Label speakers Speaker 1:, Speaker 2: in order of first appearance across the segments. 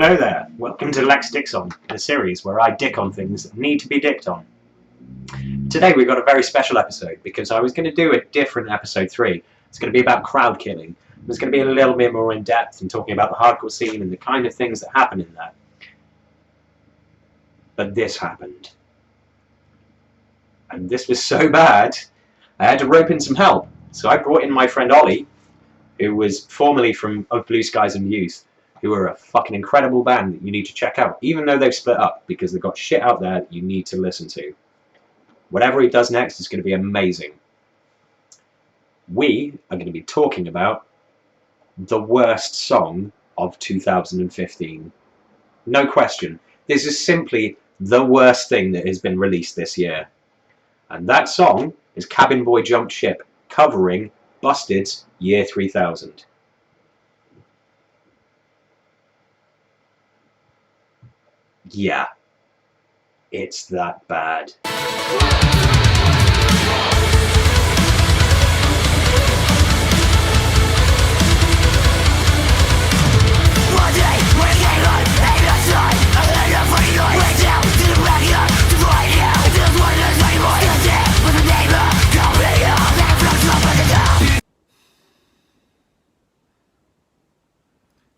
Speaker 1: Hello there, welcome to Lex Dicks On, a series where I dick on things that need to be dicked on. Today we've got a very special episode because I was going to do a different episode 3. It's going to be about crowd killing. It's going to be a little bit more in depth and talking about the hardcore scene and the kind of things that happen in that. But this happened. And this was so bad, I had to rope in some help. So I brought in my friend Oli, who was formerly from Of Blue Skies and Youth, who are a fucking incredible band that you need to check out, even though they've split up, because they've got shit out there that you need to listen to. Whatever he does next is going to be amazing. We are going to be talking about the worst song of 2015. No question. This is simply the worst thing that has been released this year. And that song is Cabin Boy Jumped Ship, covering Busted's Year 3000. Yeah, it's that bad.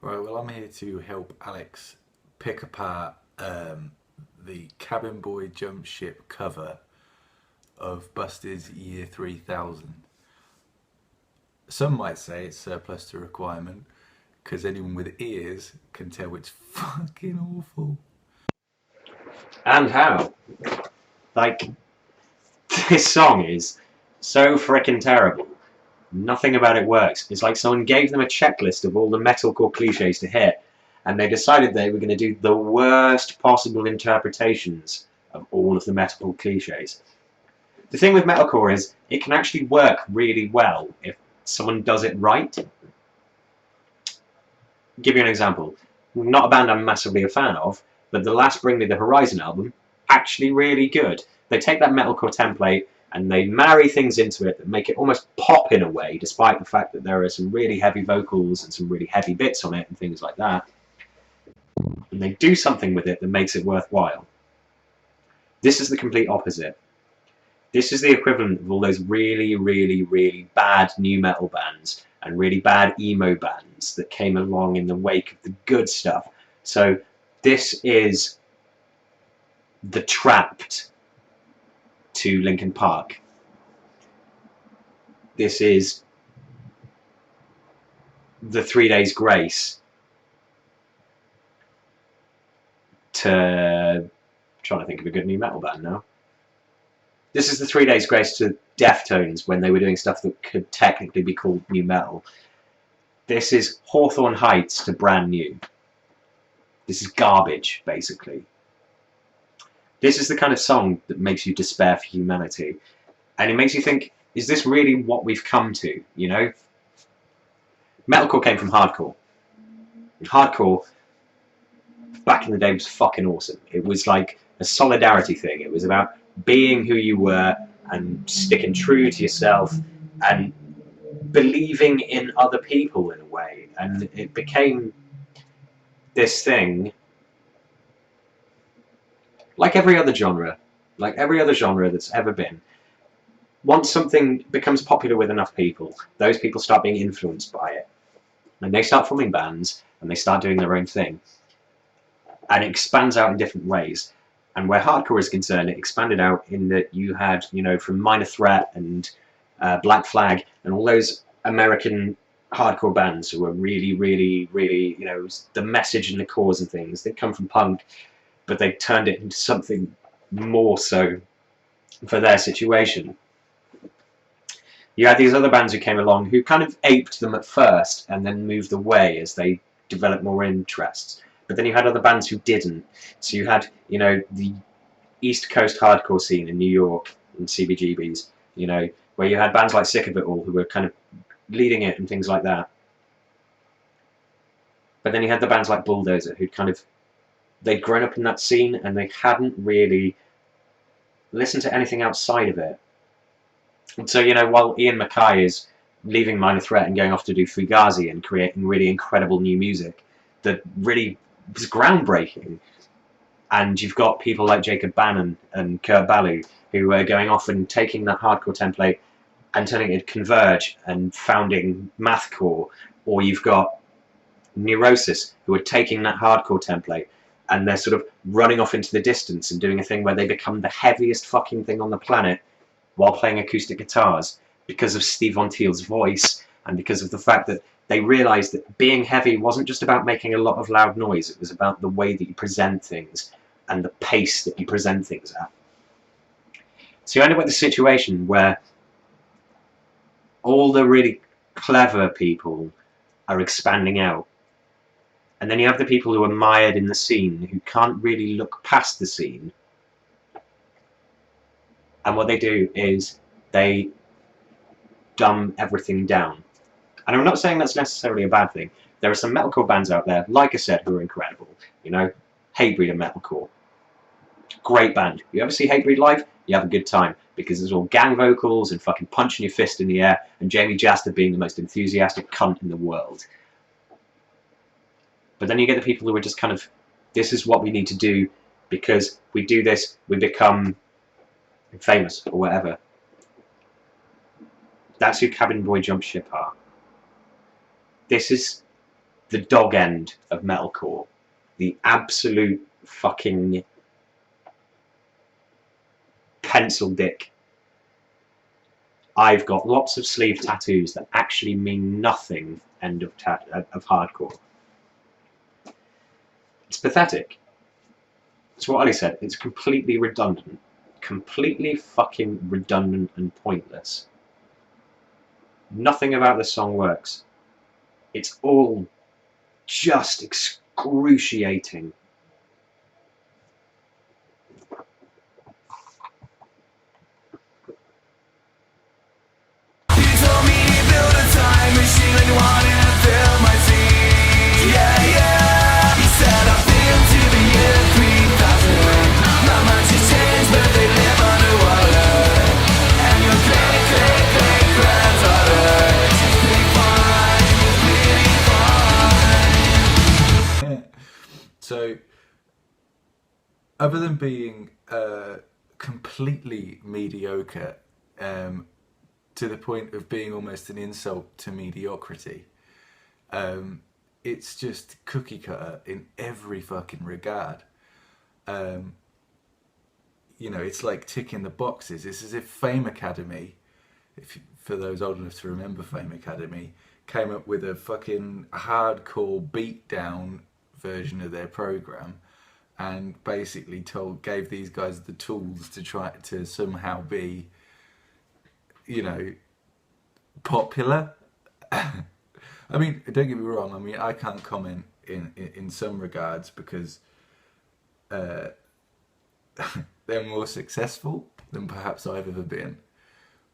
Speaker 2: Right, well, I'm here to help Alex pick apart the Cabin Boy Jump Ship cover of Busted's Year 3000. Some might say it's surplus to requirement, because anyone with ears can tell it's fucking awful.
Speaker 1: And how? Like, this song is so frickin' terrible. Nothing about it works. It's like someone gave them a checklist of all the metalcore cliches to hit, and they decided they were going to do the worst possible interpretations of all of the metalcore cliches. The thing with metalcore is, it can actually work really well if someone does it right. Give you an example. Not a band I'm massively a fan of, but the last Bring Me the Horizon album, actually really good. They take that metalcore template and they marry things into it that make it almost pop in a way, despite the fact that there are some really heavy vocals and some really heavy bits on it and things like that. And they do something with it that makes it worthwhile. This is the complete opposite. This is the equivalent of all those really, really, really bad nu metal bands and really bad emo bands that came along in the wake of the good stuff. So this is the Trapped to Linkin Park. This is the 3 Days Grace to... trying to think of a good nu metal band now. This is the 3 Days Grace to Deftones when they were doing stuff that could technically be called nu metal. This is Hawthorne Heights to Brand New. This is garbage, basically. This is the kind of song that makes you despair for humanity. And it makes you think, is this really what we've come to, you know? Metalcore came from hardcore. And hardcore, back in the day, was fucking awesome. It was like a solidarity thing. It was about being who you were and sticking true to yourself and believing in other people in a way. And it became this thing, like every other genre that's ever been. Once something becomes popular with enough people, those people start being influenced by it. And they start forming bands, and they start doing their own thing. And it expands out in different ways. And where hardcore is concerned, it expanded out in that you had, you know, from Minor Threat and Black Flag and all those American hardcore bands who were really, really, really, you know, the message and the cause and things. They come from punk, but they turned it into something more so for their situation. You had these other bands who came along who kind of aped them at first and then moved away as they developed more interests. But then you had other bands who didn't. So you had, you know, the East Coast hardcore scene in New York and CBGBs, you know, where you had bands like Sick of It All who were kind of leading it and things like that. But then you had the bands like Bulldozer who'd kind of, they'd grown up in that scene and they hadn't really listened to anything outside of it. And so, you know, while Ian Mackay is leaving Minor Threat and going off to do Fugazi and creating really incredible new music that really was groundbreaking. And you've got people like Jacob Bannon and Kurt Ballou who are going off and taking that hardcore template and turning it into Converge and founding mathcore. Or you've got Neurosis who are taking that hardcore template and they're sort of running off into the distance and doing a thing where they become the heaviest fucking thing on the planet while playing acoustic guitars because of Steve Von Thiel's voice and because of the fact that they realised that being heavy wasn't just about making a lot of loud noise, it was about the way that you present things and the pace that you present things at. So you end up with a situation where all the really clever people are expanding out, and then you have the people who are mired in the scene who can't really look past the scene, and what they do is they dumb everything down. And I'm not saying that's necessarily a bad thing. There are some metalcore bands out there, like I said, who are incredible. You know, Hatebreed and metalcore. Great band. You ever see Hatebreed live? You have a good time, because there's all gang vocals and fucking punching your fist in the air, and Jamie Jaster being the most enthusiastic cunt in the world. But then you get the people who are just kind of, this is what we need to do, because we do this, we become famous, or whatever. That's who Cabin Boy Jump Ship are. This is the dog end of metalcore. The absolute fucking pencil dick. I've got lots of sleeve tattoos that actually mean nothing end of hardcore. It's pathetic. It's what Oli said. It's completely redundant. Completely fucking redundant and pointless. Nothing about the song works. It's all just excruciating.
Speaker 2: So, other than being completely mediocre, to the point of being almost an insult to mediocrity, it's just cookie cutter in every fucking regard. You know, it's like ticking the boxes. It's as if Fame Academy, for those old enough to remember Fame Academy, came up with a fucking hardcore beatdown version of their program and basically gave these guys the tools to try to somehow be, you know, popular. I mean, don't get me wrong, I mean, I can't comment in some regards because they're more successful than perhaps I've ever been,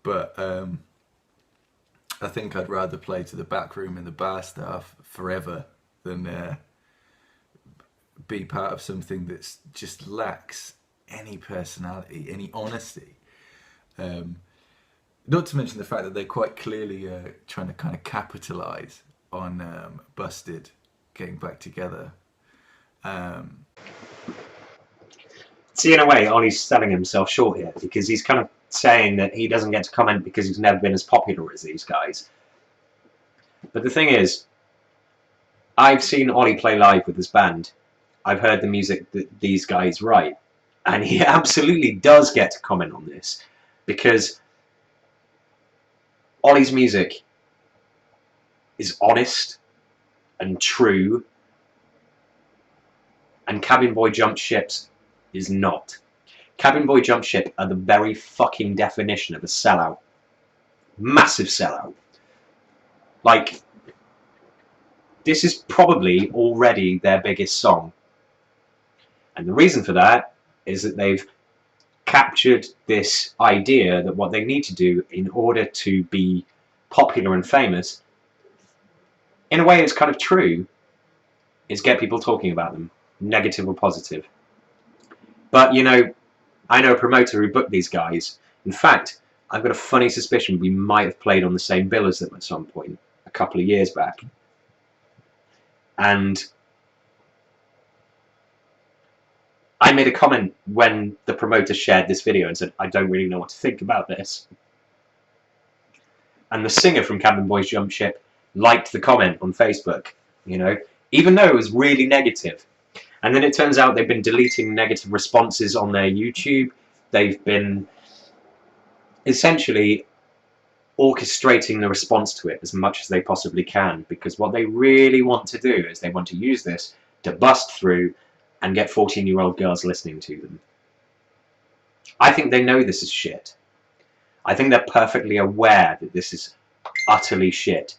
Speaker 2: but I think I'd rather play to the back room and the bar staff forever than be part of something that's just lacks any personality, any honesty. Not to mention the fact that they quite clearly trying to kind of capitalise on Busted getting back together.
Speaker 1: See, in a way, Oli's selling himself short here, because he's kind of saying that he doesn't get to comment because he's never been as popular as these guys. But the thing is, I've seen Oli play live with his band. I've heard the music that these guys write, and he absolutely does get to comment on this, because Oli's music is honest and true, and Cabin Boy Jump Ship's is not. Cabin Boy Jump Ship are the very fucking definition of a sellout. Massive sellout. Like, this is probably already their biggest song. And the reason for that is that they've captured this idea that what they need to do in order to be popular and famous, in a way it's kind of true, is get people talking about them, negative or positive. But, you know, I know a promoter who booked these guys. In fact, I've got a funny suspicion we might have played on the same bill as them at some point, a couple of years back. And I made a comment when the promoter shared this video and said, I don't really know what to think about this. And the singer from Cabin Boys Jump Ship liked the comment on Facebook, you know, even though it was really negative. And then it turns out they've been deleting negative responses on their YouTube. They've been essentially orchestrating the response to it as much as they possibly can, because what they really want to do is they want to use this to bust through and get 14-year-old girls listening to them. I think they know this is shit. I think they're perfectly aware that this is utterly shit.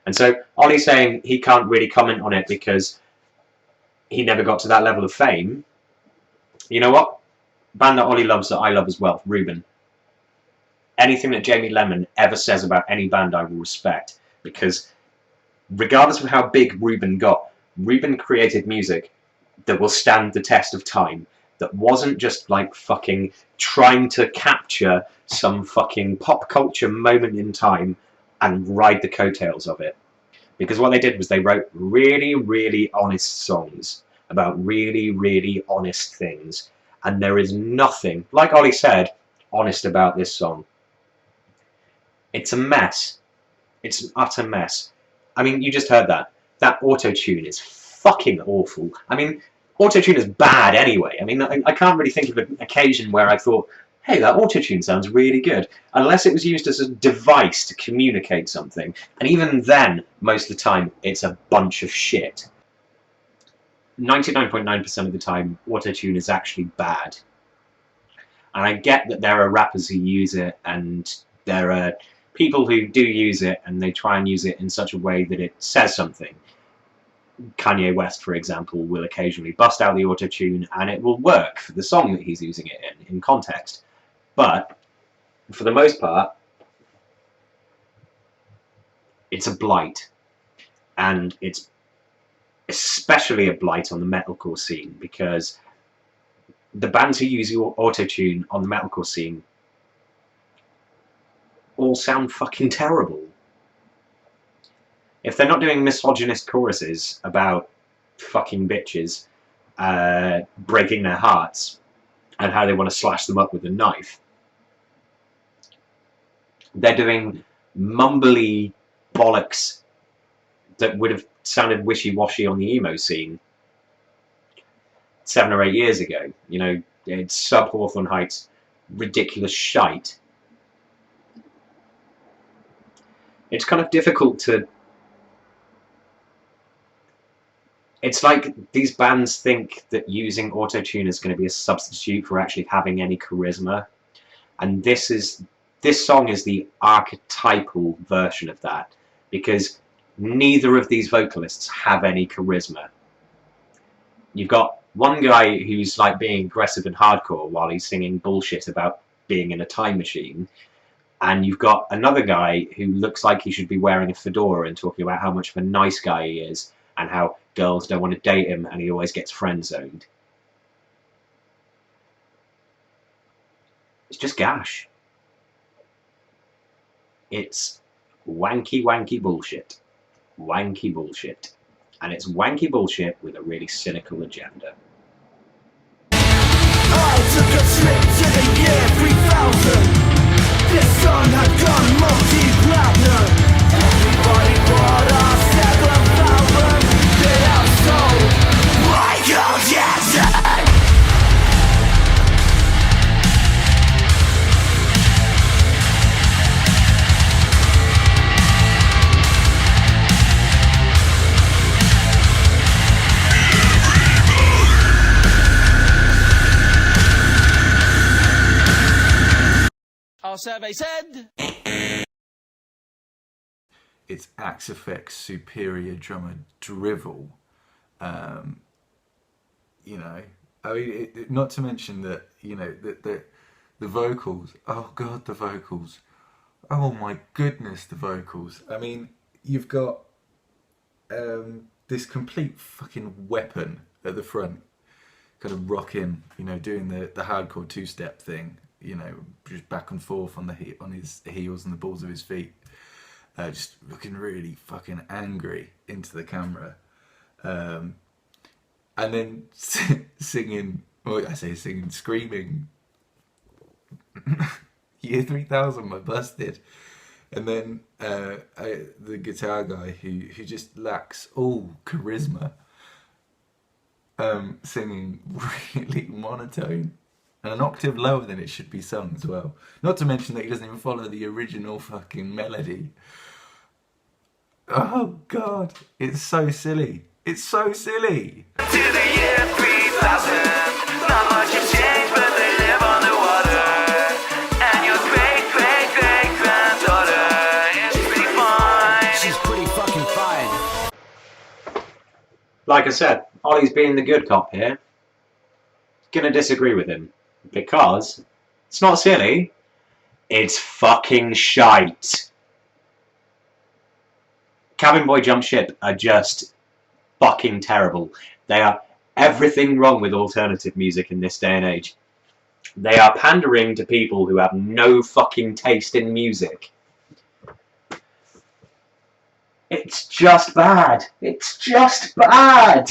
Speaker 1: And so Oli's saying he can't really comment on it because he never got to that level of fame. You know what? Band that Oli loves that I love as well, Reuben. Anything that Jamie Lemon ever says about any band I will respect, because regardless of how big Reuben got, Reuben created music that will stand the test of time, that wasn't just like fucking trying to capture some fucking pop culture moment in time and ride the coattails of it. Because what they did was they wrote really, really honest songs about really, really honest things. And there is nothing, like Oli said, honest about this song. It's a mess. It's an utter mess. I mean, you just heard that. That auto-tune is fucking awful. I mean, auto-tune is bad anyway. I mean, I can't really think of an occasion where I thought, hey, that auto-tune sounds really good. Unless it was used as a device to communicate something. And even then, most of the time, it's a bunch of shit. 99.9% of the time, auto-tune is actually bad. And I get that there are rappers who use it, and there are people who do use it, and they try and use it in such a way that it says something. Kanye West, for example, will occasionally bust out the auto-tune, and it will work for the song that he's using it in context. But, for the most part, it's a blight. And it's especially a blight on the metalcore scene, because the bands who use auto-tune on the metalcore scene all sound fucking terrible. If they're not doing misogynist choruses about fucking bitches breaking their hearts and how they want to slash them up with a knife, they're doing mumbly bollocks that would have sounded wishy-washy on the emo scene 7 or 8 years ago. You know, it's sub-Hawthorne Heights ridiculous shite. It's kind of difficult to... It's like these bands think that using auto-tune is going to be a substitute for actually having any charisma. And this song is the archetypal version of that, because neither of these vocalists have any charisma. You've got one guy who's like being aggressive and hardcore while he's singing bullshit about being in a time machine. And you've got another guy who looks like he should be wearing a fedora and talking about how much of a nice guy he is and how girls don't want to date him and he always gets friend-zoned. It's just gash. It's wanky, wanky bullshit. Wanky bullshit. And it's wanky bullshit with a really cynical agenda.
Speaker 3: I took a trip to the year 3000. This song had gone multi-platinum. Everybody bought our 7th album. They outsold Michael Jackson. Our survey said
Speaker 2: it's Axe Effect's superior drummer drivel. You know, I mean, not to mention that, you know, the vocals. Oh god, the vocals. Oh my goodness, the vocals. I mean, you've got this complete fucking weapon at the front, kind of rocking, you know, doing the hardcore two-step thing. You know, just back and forth on his heels and the balls of his feet, just looking really fucking angry into the camera, and then singing Well, I say singing, screaming. Year 3000 by Busted. And then the guitar guy who just lacks all charisma, singing really monotone and an octave lower than it should be sung as well. Not to mention that he doesn't even follow the original fucking melody. Oh god, it's so silly. It's so silly.
Speaker 3: To the year 3000, not much has changed, but they live on the water. And your great-great-great-granddaughter is pretty fine. She's pretty fucking fine.
Speaker 1: Like I said, Ollie's being the good cop here. Gonna disagree with him. Because it's not silly, it's fucking shite. Cabin Boy Jump Ship are just fucking terrible. They are everything wrong with alternative music in this day and age. They are pandering to people who have no fucking taste in music. It's just bad. It's just bad.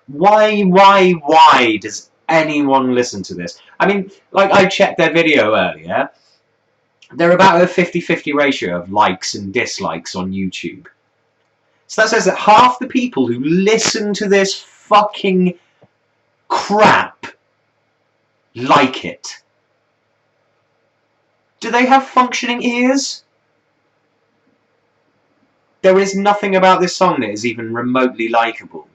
Speaker 1: Why does anyone listen to this? I mean, like, I checked their video earlier. They're about a 50-50 ratio of likes and dislikes on YouTube. So that says that half the people who listen to this fucking crap like it. Do they have functioning ears? There is nothing about this song that is even remotely likeable.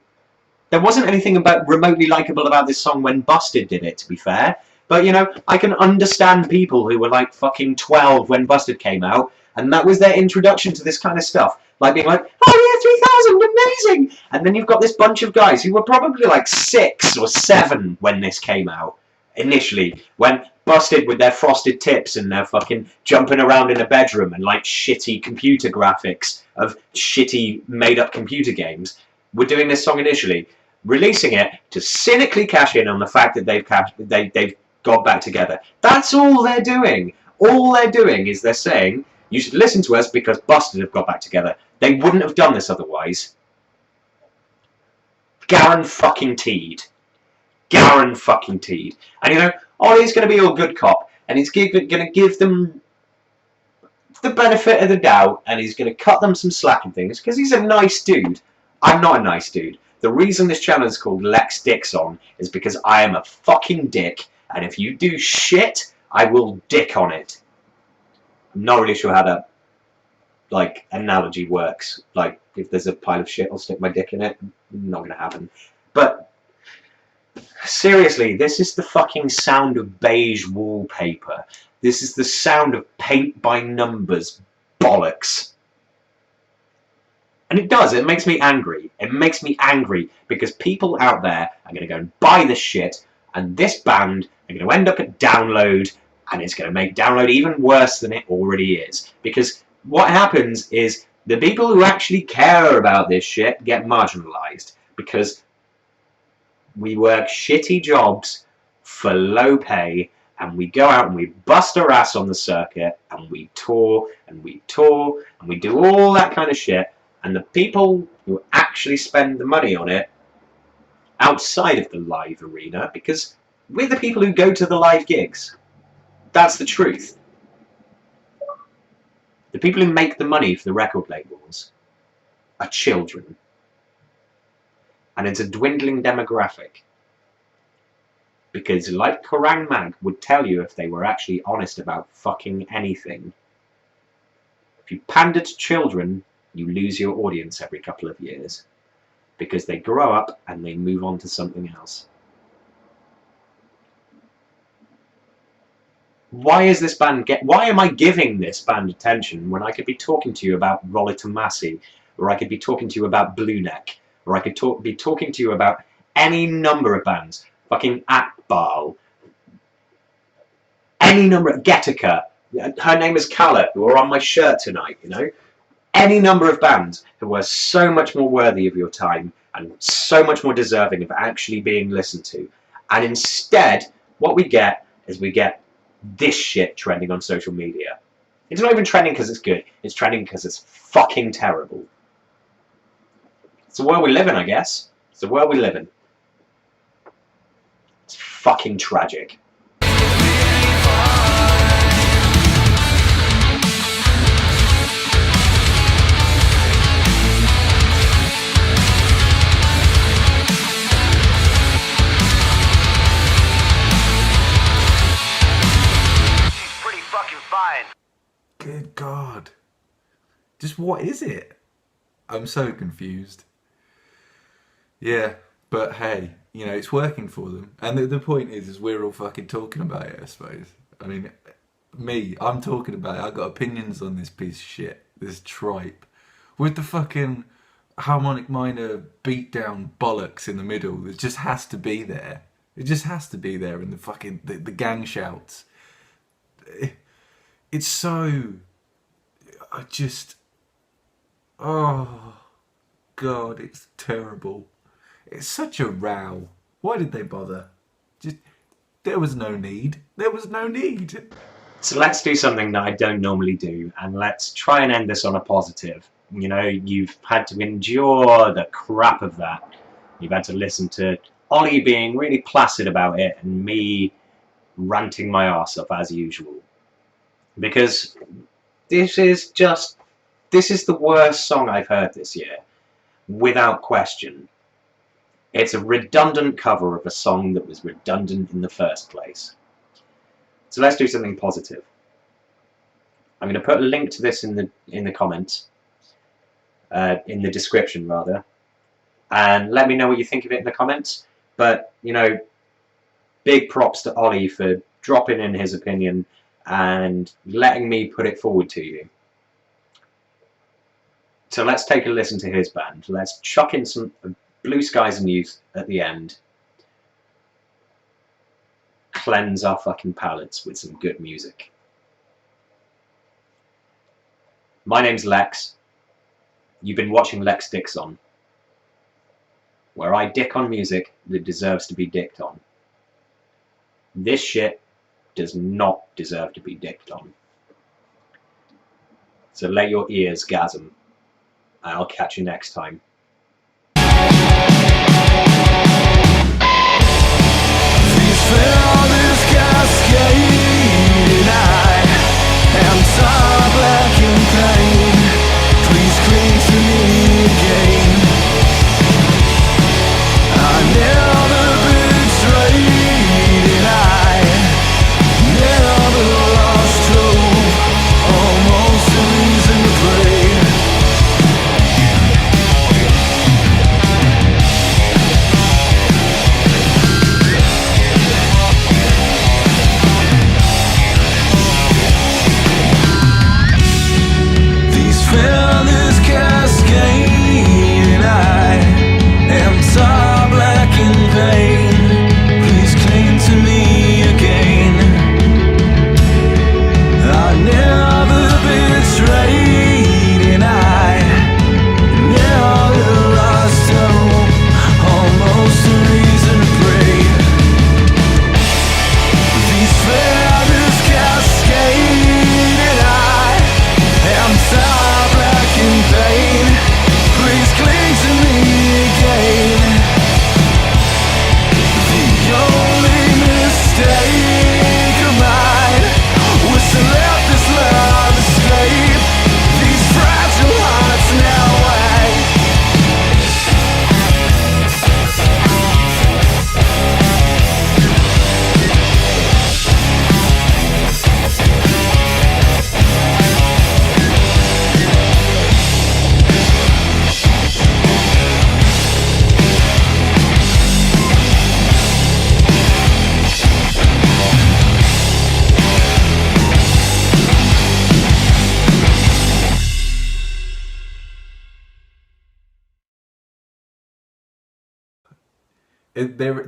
Speaker 1: There wasn't anything about remotely likeable about this song when Busted did it, to be fair. But, you know, I can understand people who were like fucking 12 when Busted came out, and that was their introduction to this kind of stuff. Like being like, oh yeah, 3000, amazing! And then you've got this bunch of guys who were probably like 6 or 7 when this came out. Initially, when Busted with their frosted tips and their fucking jumping around in a bedroom and like shitty computer graphics of shitty made-up computer games, were doing this song initially, releasing it to cynically cash in on the fact that they've got back together. That's all they're doing. All they're doing is they're saying, you should listen to us because Busted have got back together. They wouldn't have done this otherwise. Guaranteed. Guaranteed. And you know, Ollie's going to be all good cop, and he's going to give them the benefit of the doubt, and he's going to cut them some slack and things, because he's a nice dude. I'm not a nice dude. The reason this channel is called Lex Dixon is because I am a fucking dick, and if you do shit, I will dick on it. I'm not really sure how that, like, analogy works. Like, if there's a pile of shit, I'll stick my dick in it. Not gonna happen. But, seriously, this is the fucking sound of beige wallpaper. This is the sound of paint by numbers bollocks. And it does, it makes me angry. It makes me angry because people out there are going to go and buy this shit, and this band are going to end up at download, and it's going to make download even worse than it already is. Because what happens is the people who actually care about this shit get marginalized because we work shitty jobs for low pay, and we go out and we bust our ass on the circuit, and we tour, and we tour, and we do all that kind of shit. And the people who actually spend the money on it outside of the live arena, because we're the people who go to the live gigs. That's the truth. The people who make the money for the record labels are children. And it's a dwindling demographic. Because like Kerrang Mag would tell you if they were actually honest about fucking anything, if you pander to children, you lose your audience every couple of years because they grow up and they move on to something else. Why is this band why am I giving this band attention when I could be talking to you about Rolly Tomasi, or I could be talking to you about Blue Neck, or I could be talking to you about any number of bands, fucking Akbal, any number of Getica, her name is Kala, who are on my shirt tonight, you know. Any number of bands who are so much more worthy of your time and so much more deserving of actually being listened to. And instead, what we get is we get this shit trending on social media. It's not even trending because it's good. It's trending because it's fucking terrible. It's the world we live in, I guess. It's the world we live in. fucking tragic.
Speaker 2: Good God. Just what is it? I'm so confused. Yeah, but hey, you know, it's working for them. And the point is we're all fucking talking about it, I suppose. I mean, I'm talking about it. I've got opinions on this piece of shit, this tripe. With the fucking harmonic minor beatdown bollocks in the middle, it just has to be there. It just has to be there in the fucking, the gang shouts. It's so... Oh, God, it's terrible. It's such a row. Why did they bother? There was no need. There was no need.
Speaker 1: So let's do something that I don't normally do, and let's try and end this on a positive. You know, you've had to endure the crap of that. You've had to listen to Oli being really placid about it, and me ranting my arse off as usual. Because this is the worst song I've heard this year, without question. It's a redundant cover of a song that was redundant in the first place. So let's do something positive. I'm going to put a link to this in the comments, in the description rather, and let me know what you think of it in the comments. But, you know, big props to Oli for dropping in his opinion and letting me put it forward to you. So let's take a listen to his band. Let's chuck in some Blue Skies and Youth at the end. Cleanse our fucking palates with some good music. My name's Lex. You've been watching Lex Dicks On, where I dick on music that deserves to be dicked on. This shit does not deserve to be dicked on. So let your ears gasm. I'll catch you next time.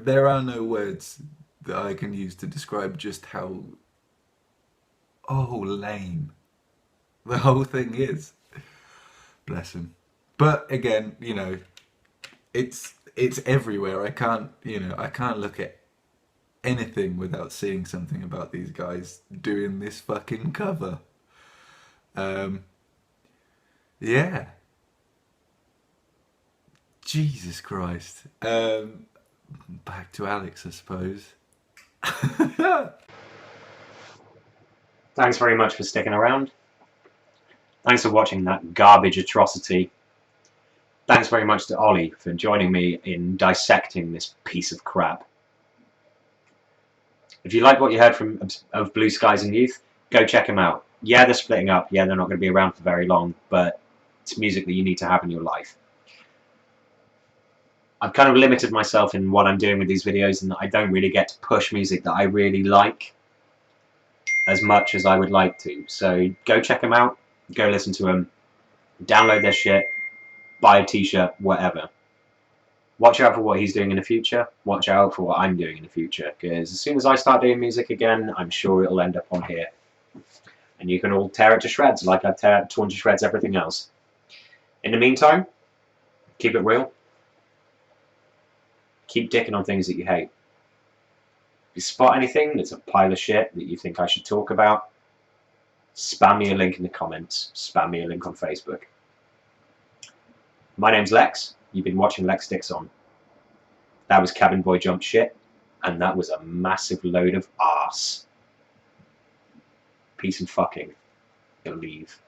Speaker 2: There are no words that I can use to describe just how lame the whole thing is. Bless him. But again, you know, it's everywhere. I can't look at anything without seeing something about these guys doing this fucking cover. Yeah. Jesus Christ. Back to Alex, I suppose.
Speaker 1: Thanks very much for sticking around. Thanks for watching that garbage atrocity. Thanks very much to Oli for joining me in dissecting this piece of crap. If you like what you heard of Blue Skies and Youth, go check them out. Yeah, they're splitting up. Yeah, they're not going to be around for very long, but it's music that you need to have in your life. I've kind of limited myself in what I'm doing with these videos, and I don't really get to push music that I really like as much as I would like to. So go check them out, go listen to them, download their shit, buy a t-shirt, whatever. Watch out for what he's doing in the future. Watch out for what I'm doing in the future, because as soon as I start doing music again, I'm sure it'll end up on here. And you can all tear it to shreds like I've torn to shreds everything else. In the meantime, keep it real. Keep dicking on things that you hate. If you spot anything that's a pile of shit that you think I should talk about, spam me a link in the comments. Spam me a link on Facebook. My name's Lex. You've been watching Lex Sticks On. That was Cabin Boy Jump Shit, and that was a massive load of arse. Peace and fucking. You'll leave.